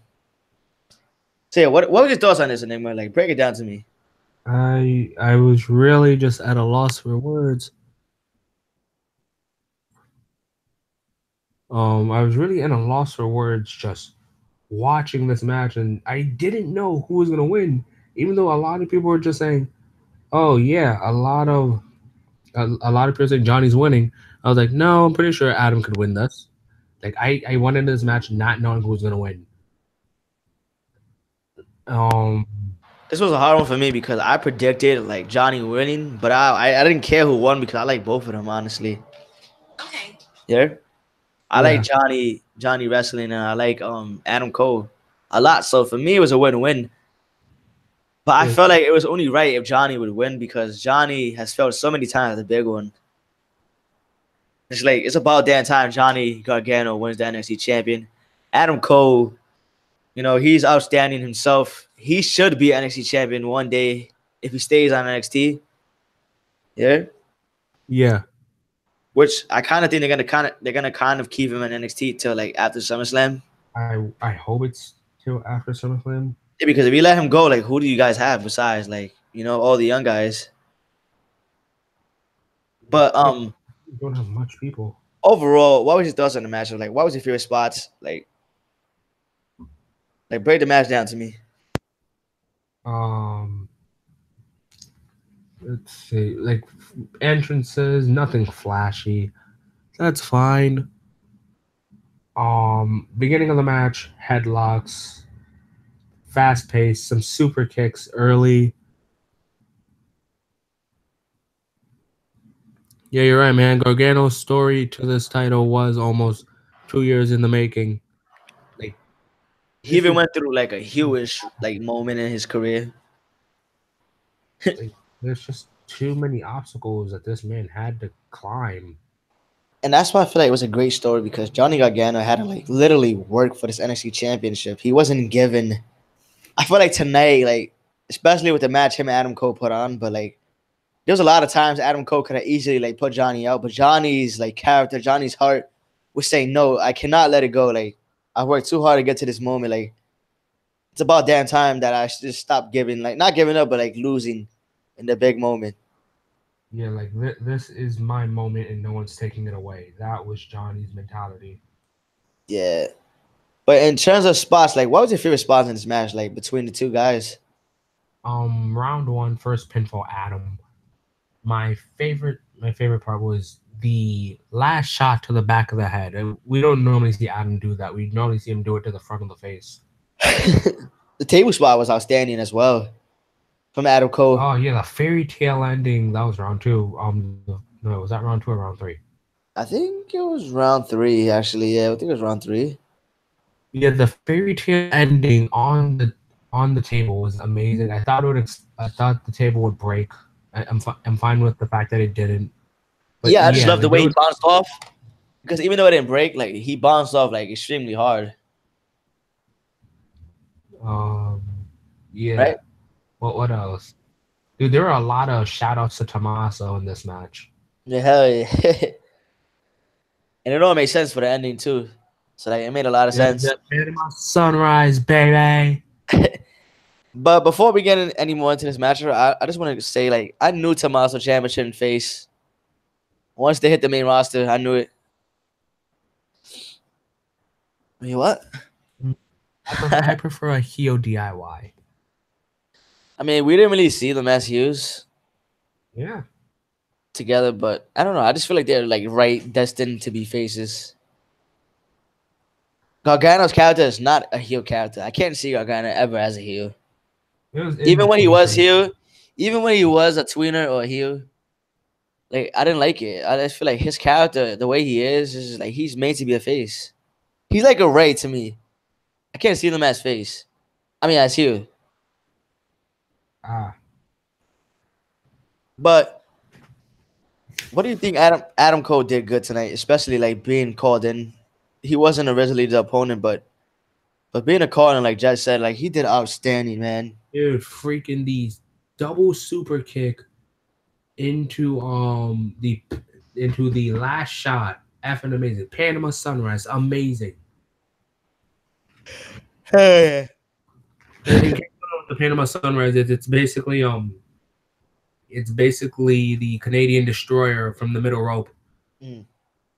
So yeah, what was your thoughts on this, Enigma? Like, break it down to me. I was really just at a loss for words. I was really at a loss for words just watching this match, and I didn't know who was gonna win, even though a lot of people were just saying, "Oh yeah," a lot of people saying Johnny's winning. I was like, no, I'm pretty sure Adam could win this. Like I went into this match not knowing who was gonna win. This was a hard one for me because I predicted like Johnny winning, but I didn't care who won because I like both of them, honestly. Okay. Yeah. I like Johnny wrestling, and I like Adam Cole a lot. So for me, it was a win-win. But I felt like it was only right if Johnny would win because Johnny has failed so many times at the big one. It's like it's about damn time Johnny Gargano wins the NXT champion. Adam Cole, he's outstanding himself. He should be NXT champion one day if he stays on NXT. Yeah. Yeah. Which I kind of think they're gonna kind of keep him in NXT till like after SummerSlam. I hope it's till after SummerSlam. Yeah, because if you let him go, like, who do you guys have besides, like, all the young guys? But Yeah, we don't have much people. overall, what was your thoughts on the match? Like, what was your favorite spots? Like break the match down to me. Um, let's see, like entrances, nothing flashy. That's fine. Beginning of the match, headlocks, fast pace, some super kicks early. Yeah, you're right, man. Gargano's story to this title was almost 2 years in the making. Like He this even is went through like a huge like moment in his career. like there's just too many obstacles that this man had to climb. And that's why I feel like it was a great story because Johnny Gargano had to like literally work for this NXT championship. He wasn't given. I feel like tonight, like especially with the match him and Adam Cole put on, but like there was a lot of times Adam Cole could have easily like put Johnny out, but Johnny's like character, Johnny's heart was saying no, I cannot let it go. Like I worked too hard to get to this moment. Like it's about damn time that I just stop giving, like not giving up, but like losing in the big moment. Yeah, like this is my moment and no one's taking it away. That was Johnny's mentality. Yeah. But in terms of spots, like what was your favorite spots in this match, like between the two guys? Round one, first pinfall, Adam. My favorite part was the last shot to the back of the head. And we don't normally see Adam do that. We normally see him do it to the front of the face. The table spot was outstanding as well from Adam Cole. Oh yeah, the fairy tale ending. That was round two. No, was that round two or round three? I think it was round three, actually. Yeah, I think it was round three. Yeah, the fairy tale ending on the table was amazing. I thought the table would break. I'm fine with the fact that it didn't. But Yeah, I just yeah, love the like way there he was bounced off because even though it didn't break, like he bounced off like extremely hard, um yeah. right? What else? Dude, there were a lot of shout outs to Tommaso in this match. Yeah, hell yeah. And it all made sense for the ending too. So like it made a lot of Yeah, sense. the Panama Sunrise, baby. But before we get any more into this match, I just want to say like I knew Tommaso Ciampa shouldn't face. Once they hit the main roster, I knew it. I mean, what? I prefer a heel DIY. I mean, we didn't really see them as Hughes Yeah. together, but I don't know. I just feel like they're like right destined to be faces. Gargano's character is not a heel character. I can't see Gargano ever as a heel. It was in Even when he between for was me. heel, even when he was a tweener or a heel, like I didn't like it. I just feel like his character, the way he is just like he's made to be a face. He's like a Ray to me. I can't see them as face. I mean as heel. Ah. But what do you think Adam Cole did good tonight, especially like being called in? He wasn't originally the opponent, but being a call in, like Judge said, like he did outstanding, man. Dude, freaking these double super kick into the last shot. Effing amazing. Panama Sunrise, amazing. Hey. In case you don't know what the Panama Sunrise is, it's basically the Canadian destroyer from the middle rope. Mm.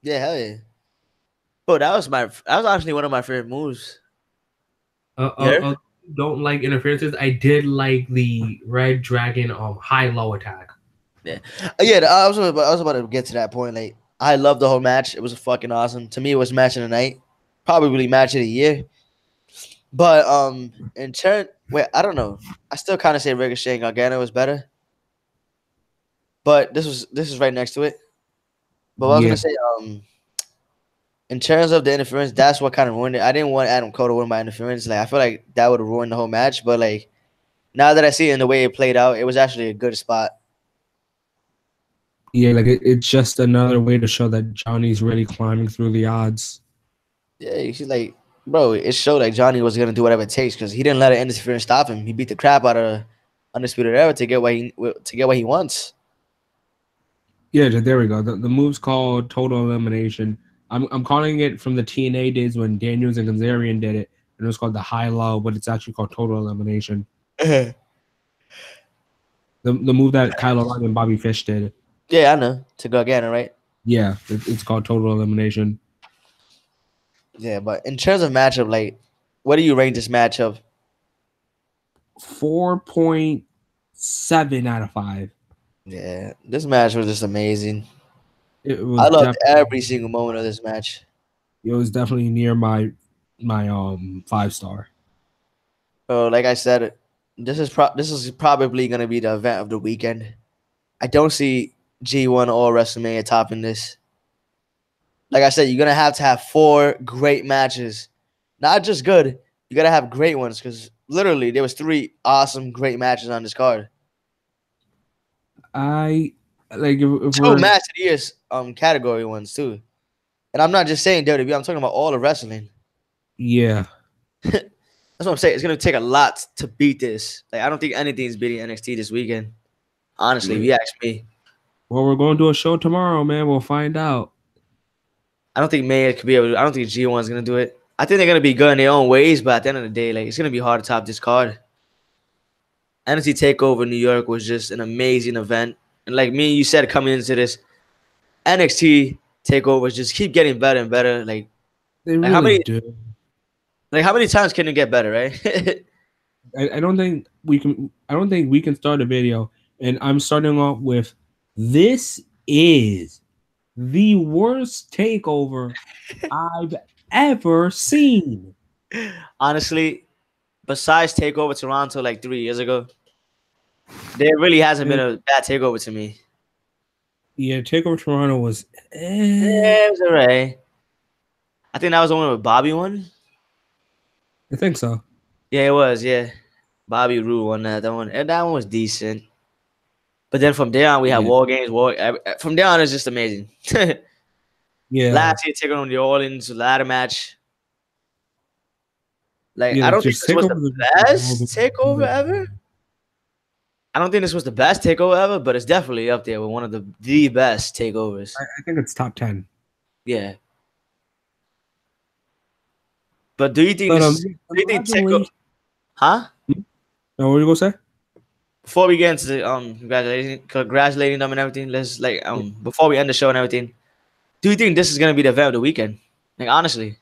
Yeah, hell yeah. Bro, that was actually one of my favorite moves. Yeah. Don't like interferences. I did like the Red Dragon high low attack. Yeah. Yeah, I was about to get to that point. Like, I love the whole match. It was fucking awesome. To me, it was match of the night. Probably match of the year. But in turn, wait, I don't know. I still kind of say Ricochet and Gargano was better. But this is right next to it. But what I was Yeah, gonna say, in terms of the interference, that's what kind of ruined it. I didn't want Adam Cole to win by interference. Like I feel like that would have ruined the whole match. But like now that I see it in the way it played out, it was actually a good spot. yeah, like it's just another way to show that Johnny's really climbing through the odds. Yeah, you see, like, bro, it showed like Johnny was gonna do whatever it takes because he didn't let an interference stop him. He beat the crap out of Undisputed Era to get what he wants. Yeah, there we go. The move's called Total Elimination. I'm calling it from the TNA days when Daniels and Kazarian did it. and it was called the High Low, but it's actually called Total Elimination. Yeah, The move that Kyle O'Reilly and Bobby Fish did. I know. To Gargano, right? Yeah, it's called Total Elimination. Yeah, but in terms of matchup, like, what do you rate this matchup? 4.7 out of 5. Yeah, this match was just amazing. It I was loved definitely every single moment of this match. near my 5-star. So, like I said, this is probably gonna be the event of the weekend. I don't see G1 or WrestleMania topping this. Like I said, you're gonna have to have 4 great matches, not just good. You gotta have great ones because literally there was 3 awesome, great matches on this card. I like if 2 we're match of the years category ones too. And I'm not just saying WWE. I'm talking about all of wrestling. yeah. That's what I'm saying. It's gonna take a lot to beat this. Like I don't think anything's beating NXT this weekend. Honestly, if you ask me, Well, we're going to do a show tomorrow, man. We'll find out. I don't think Mania could be able to. I don't think G1's gonna do it. I think they're gonna be good in their own ways, but at the end of the day, like it's gonna be hard to top this card. NXT Takeover New York was just an amazing event, and like me, you said coming into this, NXT Takeovers just keep getting better and better. They Like how really many, do. like how many times can it get better, right? I don't think we can. I don't think we can start a video. And I'm starting off with this is the worst takeover I've ever seen. Honestly, besides Takeover Toronto like 3 years ago, there really hasn't been a bad takeover to me. Yeah, Takeover Toronto was. Yeah, it was alright. I think that was the one with Bobby won. I think so. Yeah, it was. Yeah, Bobby Roode won that one, and that one was decent. But then from there on, we had Yeah. War Games. From there on, it's just amazing. Yeah. Last year, taking on New Orleans ladder match. Like Yeah, I like don't think just this was the takeover. best takeover ever. I don't think this was the best takeover ever, but it's definitely up there with one of the best takeovers. I think it's top 10. Yeah. But do you think But this is? Do you think takeover? Huh? Now, what are you gonna say? Before we get into the congratulating them and everything, let's before we end the show and everything, do you think this is gonna be the event of the weekend? Like honestly,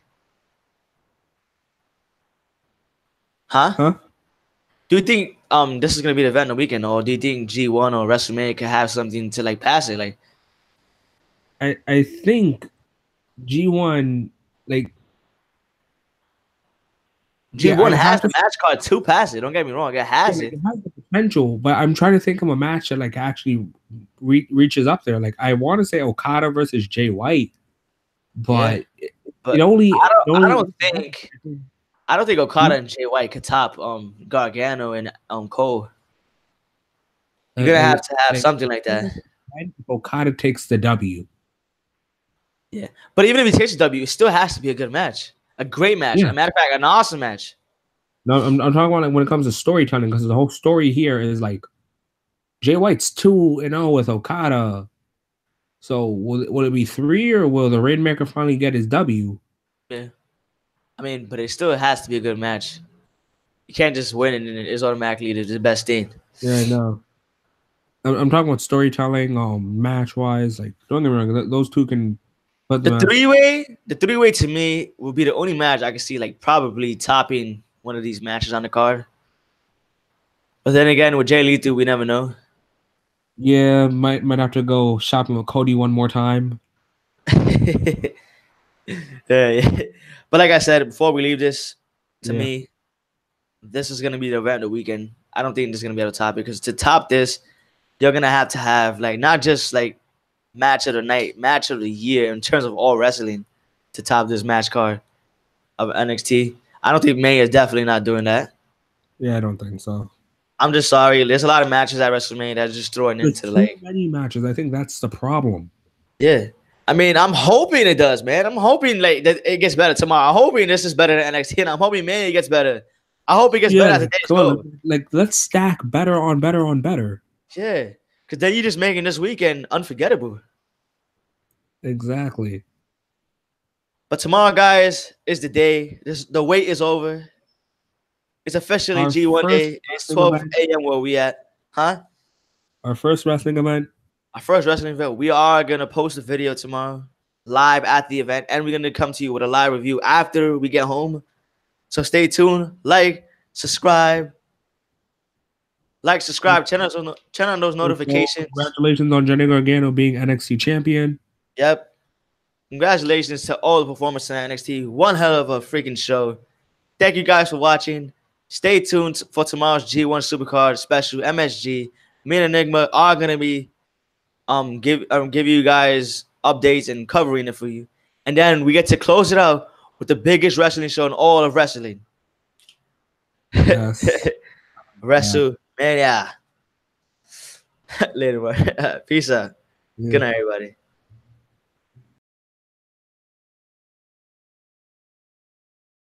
huh? Huh? Do you think this is gonna be the event of the weekend, or do you think G1 or WrestleMania could have something to like pass it? Like I think G1 like G1 I has have the to. match card to pass it. Don't get me wrong, it has Like, it. it has the potential, but I'm trying to think of a match that like actually reaches up there. Like I want to say Okada versus Jay White, Yeah, but but I don't think Okada and Jay White could top Gargano and Cole. You're gonna have to have something like that. Okada takes the W. Yeah, but even if he takes the W, it still has to be a good match, a great match. Yeah. A matter of fact, an awesome match. No, I'm talking about like when it comes to storytelling, because the whole story here is like Jay White's 2-0 with Okada. So will it be 3 or will the Rainmaker finally get his W? Yeah, I mean, but it still has to be a good match. You can't just win and it's automatically the best thing. Yeah, I know. I'm talking about storytelling, match wise. Like, don't get me wrong, those two can put The three-way to me will be the only match I can see like probably topping one of these matches on the card. But then again, with Jay Lethal, we never know. Yeah, might have to go shopping with Cody one more time. Yeah. But like I said, before we leave this, to Yeah. me, this is gonna be the event of the weekend. I don't think this is gonna be able to top it because to top this, you're gonna have to have like not just like match of the night, match of the year in terms of all wrestling to top this match card of NXT. I don't think May is definitely not doing that. Yeah, I don't think so. I'm just sorry. There's a lot of matches at WrestleMania that's just throwing into like many matches. I think that's the problem. Yeah. I mean, I'm hoping it does, man. I'm hoping like that it gets better tomorrow. I'm hoping this is better than NXT, and I'm hoping Mania gets better. I hope it gets better as the days go. Like let's stack better on better on better. Yeah, because then you're just making this weekend unforgettable. Exactly. But tomorrow, guys, is the day. The wait is over. It's officially Our G1 first day. It's wrestling 12 event. a.m. where we at. Huh? Our first wrestling event. Our first wrestling event. We are going to post a video tomorrow live at the event. And we're going to come to you with a live review after we get home. So stay tuned. Subscribe. Turn on those notifications. Congratulations on Johnny Gargano being NXT champion. Yep. Congratulations to all the performers in NXT. One hell of a freaking show. Thank you guys for watching. Stay tuned for tomorrow's G1 Supercard special MSG. Me and Enigma are gonna be give you guys updates and covering it for you. And then we get to close it out with the biggest wrestling show in all of wrestling. Yes. WrestleMania. Later, bro. Peace out. Yeah. Good night, everybody.